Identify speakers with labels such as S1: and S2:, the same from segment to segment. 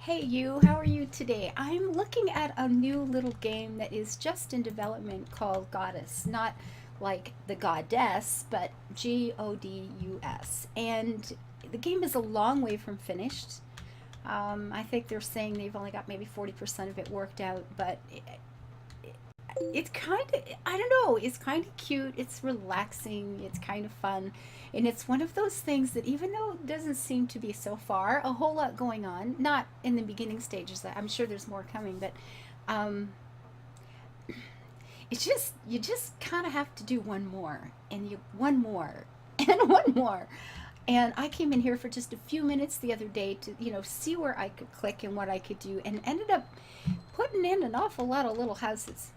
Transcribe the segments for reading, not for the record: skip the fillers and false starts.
S1: Hey you, how are you today? I'm looking at a new little game that is just in development called Godus. Not like the goddess, but Godus. And the game is a long way from finished. I think they're saying they've only got maybe 40% of it worked out, but it's kind of, I don't know, it's kind of cute, it's relaxing, it's kind of fun, and it's one of those things that even though it doesn't seem to be so far a whole lot going on, not in the beginning stages, I'm sure there's more coming, but um, it's just, you just kind of have to do one more, and you one more, and one more. And I came in here for just a few minutes the other day to, see where I could click and what I could do, and ended up putting in an awful lot of little houses.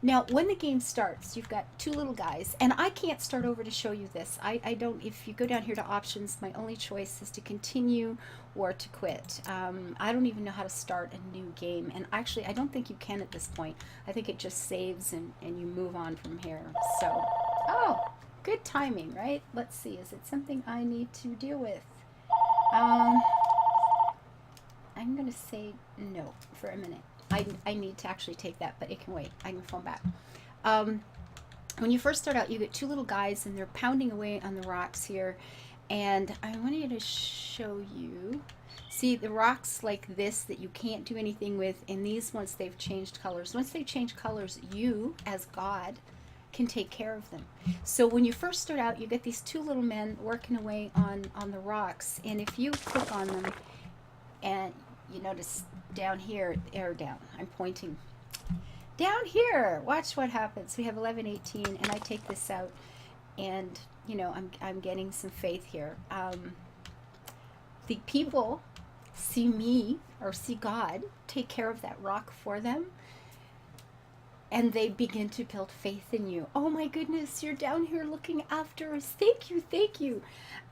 S1: Now, when the game starts, you've got two little guys, and I can't start over to show you this. I don't, if you go down here to options, my only choice is to continue or to quit. I don't even know how to start a new game, and actually, I don't think you can at this point. I think it just saves and you move on from here. So, oh, good timing, right? Let's see, is it something I need to deal with? Um, I'm going to say no for a minute. I need to actually take that, but it can wait. I can phone back. Um, when you first start out, you get two little guys, and they're pounding away on the rocks here. And I wanted to show you. See, the rocks like this that you can't do anything with, and these ones they've changed colors. Once they change colors, you, as God, can take care of them. So when you first start out, you get these two little men working away on the rocks. And if you click on them, and you notice down here, air down, I'm pointing down here, watch what happens. We have 11, 18, and I take this out, and I'm getting some faith here. The people see me, or see God take care of that rock for them, and they begin to build faith in you. Oh my goodness, you're down here looking after us. Thank you, thank you.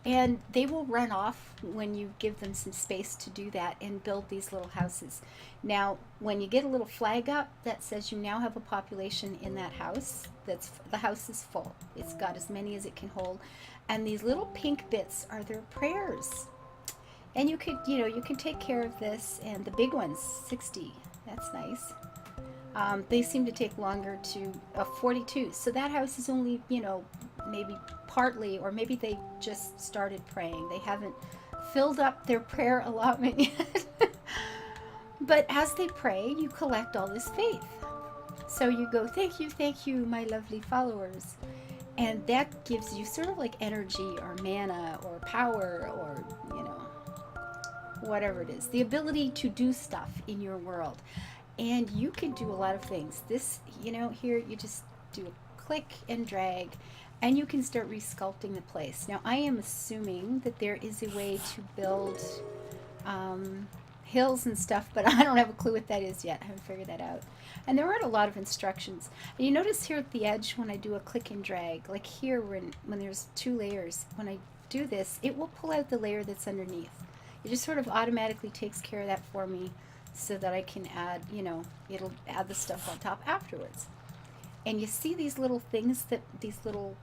S1: And they will run off when you give them some space to do that and build these little houses. Now, when you get a little flag up that says you now have a population in that house, the house is full. It's got as many as it can hold. And these little pink bits are their prayers. And you could, you can take care of this, and the big ones, 60. That's nice. They seem to take longer to 42. So that house is only, maybe partly, or maybe they just started praying. They haven't filled up their prayer allotment yet. But as they pray, you collect all this faith. So you go, thank you, my lovely followers. And that gives you sort of like energy or mana or power or, whatever it is. The ability to do stuff in your world. And you can do a lot of things. This, here you just do a click and drag, and you can start resculpting the place. Now, I am assuming that there is a way to build hills and stuff, but I don't have a clue what that is yet. I haven't figured that out. And there aren't a lot of instructions. And you notice here at the edge when I do a click and drag, like here when there's two layers, when I do this, it will pull out the layer that's underneath. It just sort of automatically takes care of that for me, so that I can add, it'll add the stuff on top afterwards. And you see these little things these little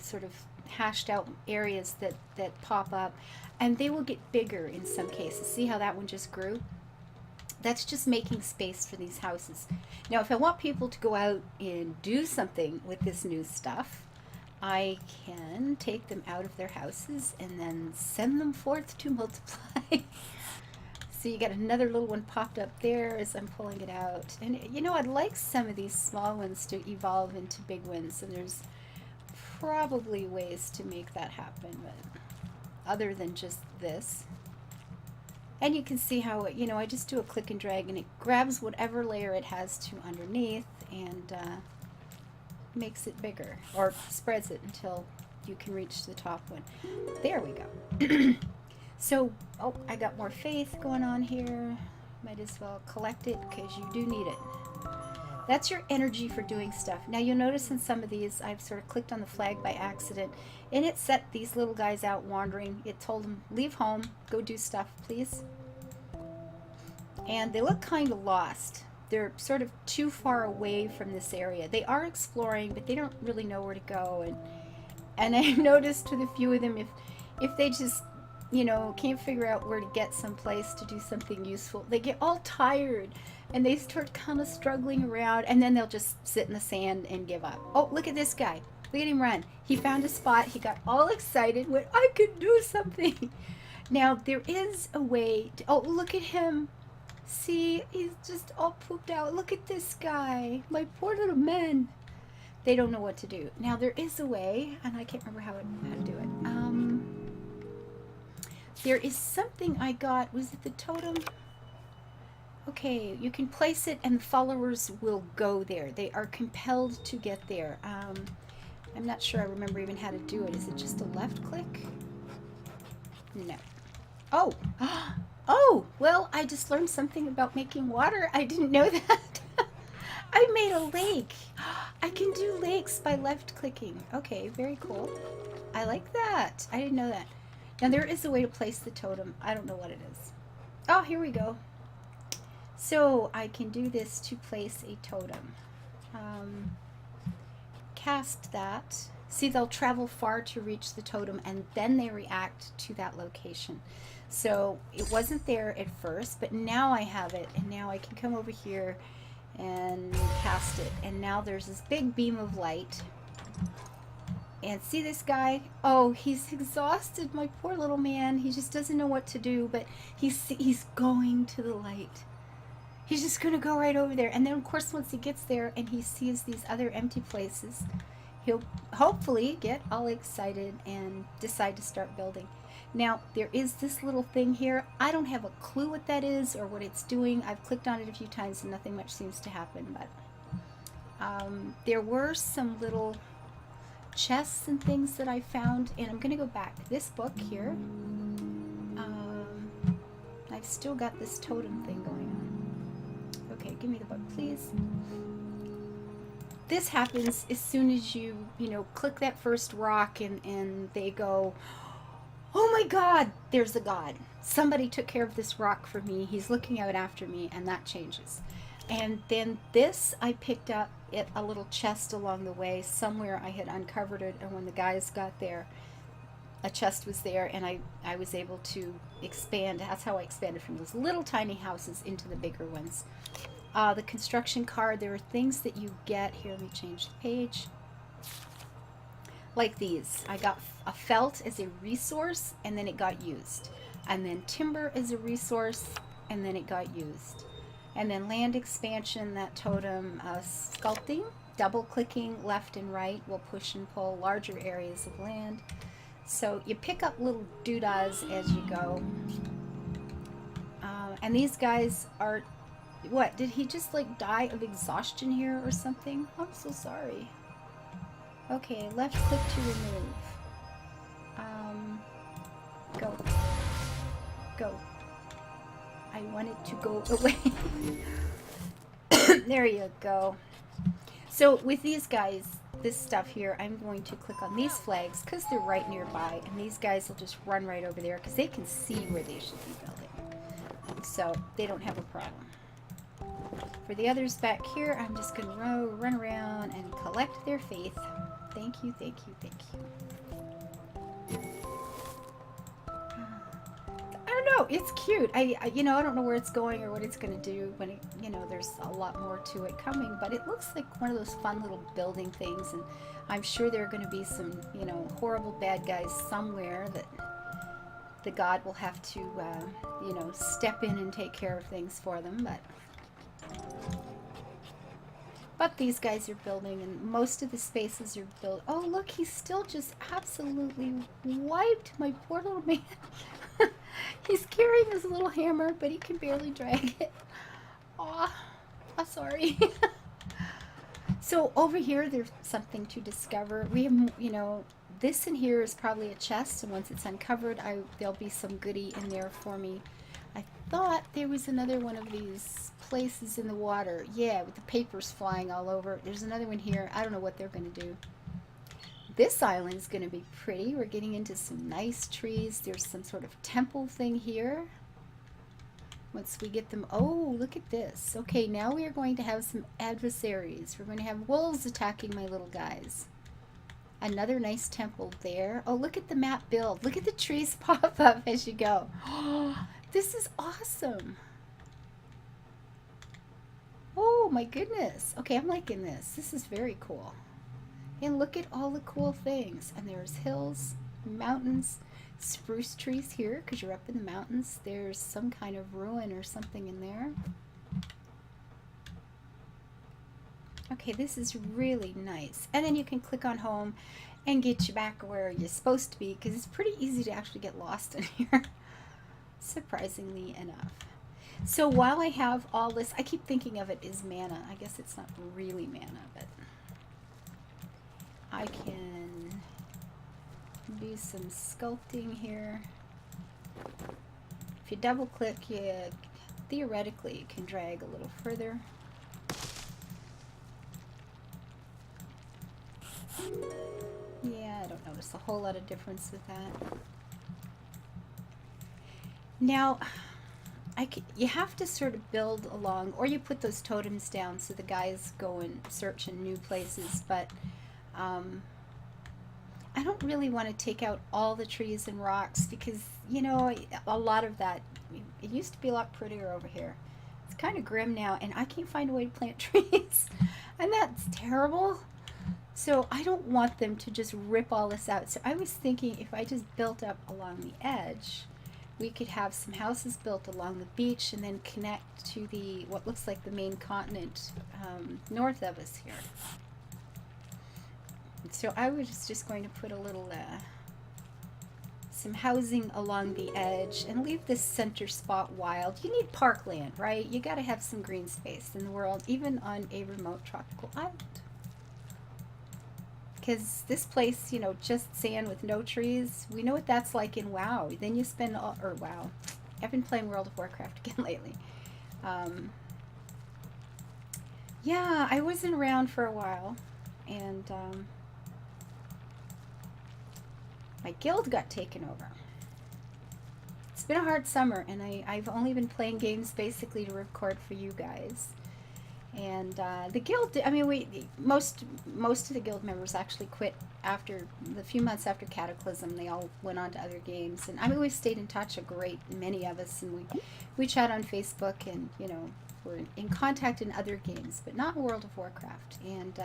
S1: sort of hashed out areas that pop up, and they will get bigger in some cases. See how that one just grew? That's just making space for these houses. Now, if I want people to go out and do something with this new stuff, I can take them out of their houses and then send them forth to multiply. So you got another little one popped up there as I'm pulling it out. And I'd like some of these small ones to evolve into big ones, and there's probably ways to make that happen, but other than just this. And you can see how, I just do a click and drag, and it grabs whatever layer it has to underneath and makes it bigger, or spreads it until you can reach the top one. There we go. So, I got more faith going on here. Might as well collect it because you do need it. That's your energy for doing stuff. Now you'll notice in some of these, I've sort of clicked on the flag by accident, and it set these little guys out wandering. It told them, leave home, go do stuff, please. And they look kind of lost. They're sort of too far away from this area. They are exploring, but they don't really know where to go. And I noticed with a few of them, if they just you know, can't figure out where to get someplace to do something useful. They get all tired and they start kind of struggling around, and then they'll just sit in the sand and give up. Oh, look at this guy. Look at him run. He found a spot. He got all excited when I could do something. Now, there is a way to, oh, look at him. See, he's just all pooped out. Look at this guy. My poor little man. They don't know what to do. Now, there is a way, and I can't remember how to do it. There is something I got. Was it the totem? Okay, you can place it and the followers will go there. They are compelled to get there. I'm not sure I remember even how to do it. Is it just a left click? No. Oh! Oh! Well, I just learned something about making water. I didn't know that. I made a lake. I can do lakes by left clicking. Okay, very cool. I like that. I didn't know that. Now there is a way to place the totem. I don't know what it is. Oh, here we go. So I can do this to place a totem. Cast that. See, they'll travel far to reach the totem and then they react to that location. So it wasn't there at first, but now I have it, and now I can come over here and cast it. And now there's this big beam of light. And see this guy? Oh, he's exhausted, my poor little man. He just doesn't know what to do, but he's going to the light. He's just going to go right over there. And then, of course, once he gets there and he sees these other empty places, he'll hopefully get all excited and decide to start building. Now, there is this little thing here. I don't have a clue what that is or what it's doing. I've clicked on it a few times and nothing much seems to happen. But there were some little chests and things that I found, and I'm going to go back to this book here. I've still got this totem thing going on. Okay, give me the book, please. This happens as soon as you click that first rock and they go, oh my God, there's a god. Somebody took care of this rock for me. He's looking out after me, and that changes. And then this I picked up at a little chest along the way. Somewhere I had uncovered it, and when the guys got there, a chest was there, and I was able to expand. That's how I expanded from those little tiny houses into the bigger ones. The construction card, there are things that you get. Here, let me change the page. Like these. I got a felt as a resource, and then it got used. And then timber as a resource, and then it got used. And then land expansion, that totem, sculpting, double clicking left and right will push and pull larger areas of land. So you pick up little doodahs as you go. And these guys are, what, did he just like die of exhaustion here or something? I'm so sorry. Okay, left click to remove. Go. Go. I want it to go away. There you go. So with these guys, this stuff here, I'm going to click on these flags because they're right nearby, and these guys will just run right over there because they can see where they should be building. So they don't have a problem. For the others back here, I'm just going to run around and collect their faith. Thank you, thank you, thank you. I don't know, it's cute. I don't know where it's going or what it's going to do when it, there's a lot more to it coming, but it looks like one of those fun little building things, and I'm sure there are going to be some, horrible bad guys somewhere that the god will have to, step in and take care of things for them, But these guys are building, and most of the spaces are built. Oh, look, he's still just absolutely wiped, my poor little man. He's carrying his little hammer, but he can barely drag it. Aw, I'm sorry. So over here, there's something to discover. We have, this in here is probably a chest, and once it's uncovered, there'll be some goodie in there for me. I thought there was another one of these places in the water. Yeah, with the papers flying all over. There's another one here. I don't know what they're going to do. This island is going to be pretty. We're getting into some nice trees. There's some sort of temple thing here. Once we get them... Oh, look at this. Okay, now we are going to have some adversaries. We're going to have wolves attacking my little guys. Another nice temple there. Oh, look at the map build. Look at the trees pop up as you go. Oh, this is awesome. Oh my goodness. Okay, I'm liking this. This is very cool. And look at all the cool things. And there's hills, mountains, spruce trees here because you're up in the mountains. There's some kind of ruin or something in there. Okay, this is really nice. And then you can click on home and get you back where you're supposed to be because it's pretty easy to actually get lost in here, surprisingly enough. So while I have all this, I keep thinking of it as mana. I guess it's not really mana, but I can do some sculpting here. If you double click, you theoretically can drag a little further. Yeah, I don't notice a whole lot of difference with that. Now, you have to sort of build along, or you put those totems down so the guys go and search in new places, but I don't really want to take out all the trees and rocks because, you know, a lot of that, it used to be a lot prettier over here. It's kind of grim now, and I can't find a way to plant trees, and that's terrible. So I don't want them to just rip all this out. So I was thinking if I just built up along the edge, we could have some houses built along the beach and then connect to the what looks like the main continent north of us here. So I was just going to put a little some housing along the edge and leave this center spot wild. You need parkland, right? You got to have some green space in the world, even on a remote tropical island. Because this place, you know, just sand with no trees, we know what that's like in WoW. Then you spend all, or WoW. I've been playing World of Warcraft again lately. Yeah, I wasn't around for a while, and my guild got taken over. It's been a hard summer, and I've only been playing games basically to record for you guys. And the guild, I mean, most of the guild members actually quit after the few months after Cataclysm. They all went on to other games, and I mean, we've stayed in touch, a great many of us, and we chat on Facebook, and you know, we're in contact in other games, but not World of Warcraft. And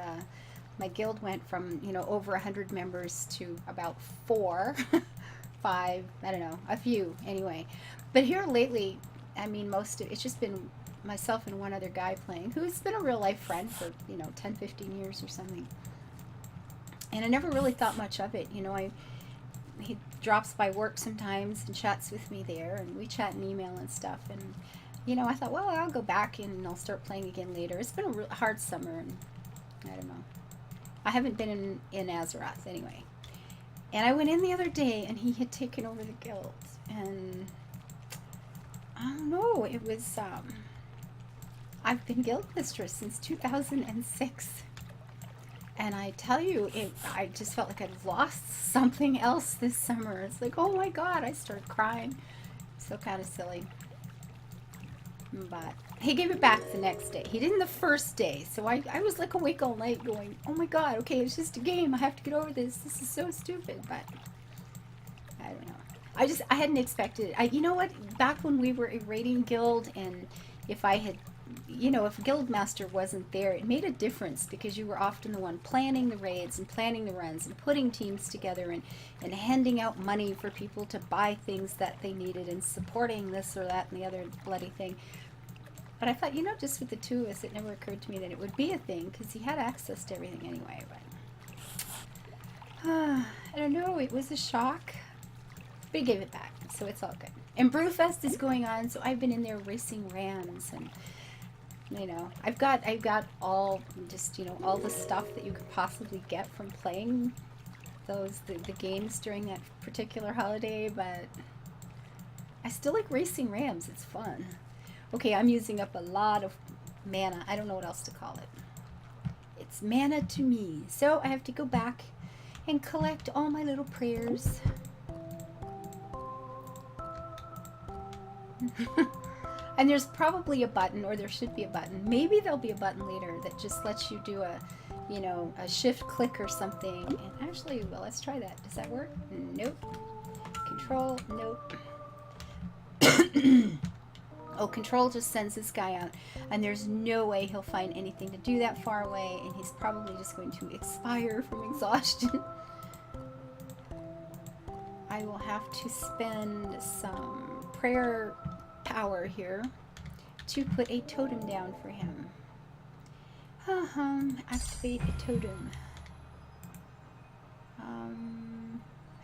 S1: my guild went from, you know, over 100 members to about 4, 5, I don't know, a few anyway. But here lately, I mean, most of it's just been myself and one other guy playing, who's been a real life friend for, you know, 10, 15 years or something. And I never really thought much of it. You know, he drops by work sometimes and chats with me there, and we chat and email and stuff. And, you know, I thought, well, I'll go back and I'll start playing again later. It's been a real hard summer, and I don't know. I haven't been in Azeroth anyway. And I went in the other day, and he had taken over the guild. And I don't know, it was, I've been guild mistress since 2006. And I tell you, I just felt like I'd lost something else this summer. It's like, oh my God, I started crying. So kind of silly. But he gave it back the next day. He didn't the first day. So I was like awake all night going, oh my God, okay, it's just a game. I have to get over this. This is so stupid. But I don't know. I hadn't expected it. You know what? Back when we were a raiding guild, and if I had, you know, if Guildmaster wasn't there, it made a difference because you were often the one planning the raids and planning the runs and putting teams together and handing out money for people to buy things that they needed and supporting this or that and the other bloody thing. But I thought, you know, just with the two of us, it never occurred to me that it would be a thing because he had access to everything anyway. But I don't know, it was a shock. But he gave it back, so it's all good. And Brewfest is going on, so I've been in there racing rams, and you know, I've got all just, you know, all the stuff that you could possibly get from playing the games during that particular holiday. But I still like racing rams. It's fun. Okay, I'm using up a lot of mana. I don't know what else to call it. It's mana to me. So I have to go back and collect all my little prayers. And there's probably a button, or there should be a button. Maybe there'll be a button later that just lets you do you know, a shift click or something. And actually, well, let's try that. Does that work? Nope. Control, nope. Oh, control just sends this guy out, and there's no way he'll find anything to do that far away, and he's probably just going to expire from exhaustion. I will have to spend some prayer power here to put a totem down for him. Activate a totem.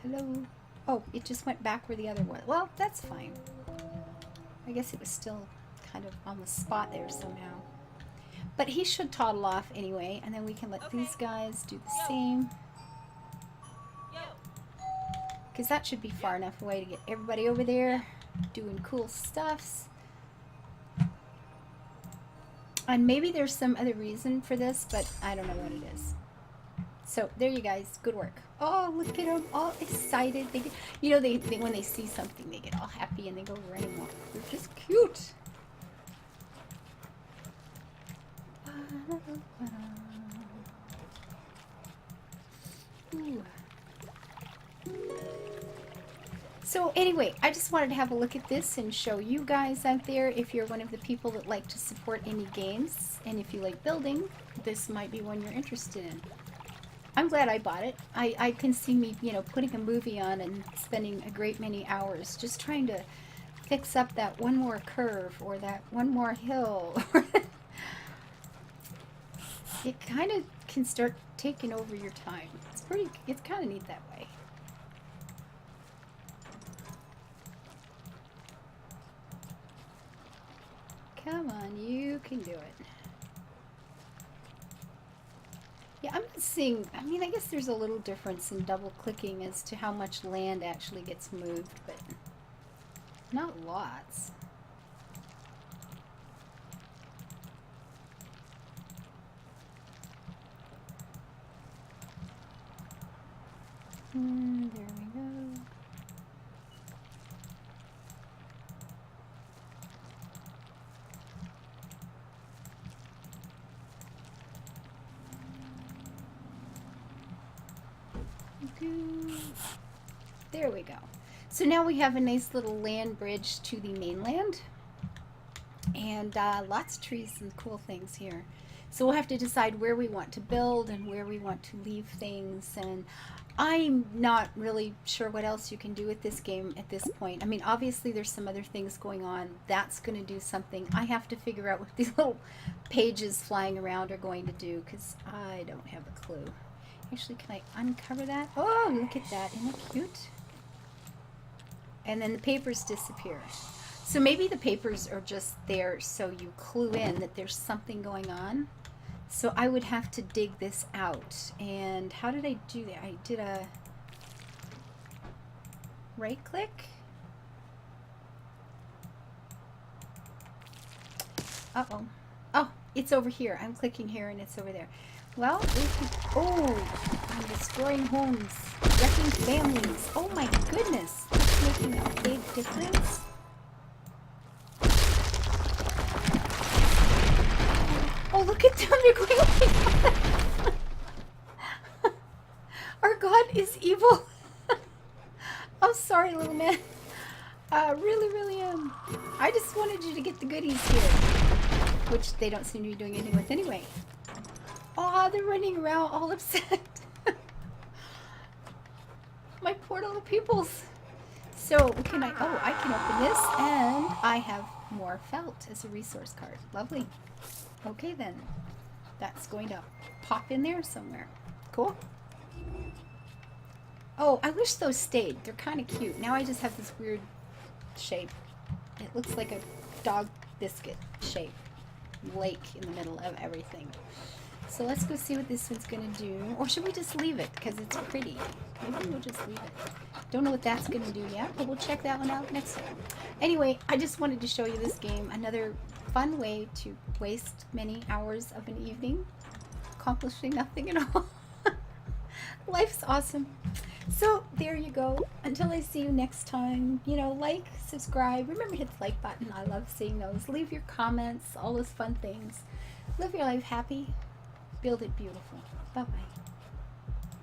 S1: Hello? Oh, it just went back where the other was. Well, that's fine. I guess it was still kind of on the spot there somehow. But he should toddle off anyway, and then we can let these guys do the same. Because that should be far enough away to get everybody over there doing cool stuffs. And maybe there's some other reason for this, but I don't know what it is. So there you guys, good work. Oh, look at them, all excited. They get, you know, they when they see something, they get all happy and they go running off. They're just cute. Ooh. So anyway, I just wanted to have a look at this and show you guys out there, if you're one of the people that like to support indie games, and if you like building, this might be one you're interested in. I'm glad I bought it. I can see me, you know, putting a movie on and spending a great many hours just trying to fix up that one more curve or that one more hill. It kind of can start taking over your time. It's kind of neat that way. Come on, you can do it. Yeah, I'm not seeing, I mean, I guess there's a little difference in double clicking as to how much land actually gets moved, but not lots. There we go. There we go. So now we have a nice little land bridge to the mainland, and lots of trees and cool things here. So we'll have to decide where we want to build and where we want to leave things, and I'm not really sure what else you can do with this game at this point. I mean, obviously there's some other things going on. That's going to do something. I have to figure out what these little pages flying around are going to do, because I don't have a clue. Actually, can I uncover that? Oh, look at that. Isn't it cute? And then the papers disappear. So maybe the papers are just there so you clue in that there's something going on. So I would have to dig this out. And how did I do that? I did a right click. Uh-oh. Oh, it's over here. I'm clicking here and it's over there. Well, oh, I'm destroying homes, wrecking families. Oh my goodness, that's making a big difference. Oh, look at them, they're going, oh my God. Our God is evil. I'm sorry, little man. Really am. I just wanted you to get the goodies here, which they don't seem to be doing anything with anyway. Oh, they're running around all upset. My poor little peoples. So, can I, oh, I can open this, and I have more felt as a resource card. Lovely. Okay then. That's going to pop in there somewhere. Cool. Oh, I wish those stayed. They're kind of cute. Now I just have this weird shape. It looks like a dog biscuit shape. Lake in the middle of everything. So let's go see what this one's going to do. Or should we just leave it because it's pretty? Maybe we'll just leave it. Don't know what that's going to do yet, but we'll check that one out next time. Anyway, I just wanted to show you this game. Another fun way to waste many hours of an evening accomplishing nothing at all. Life's awesome. So there you go. Until I see you next time, you know, like, subscribe. Remember to hit the like button. I love seeing those. Leave your comments, all those fun things. Live your life happy. Build it beautiful. Bye bye.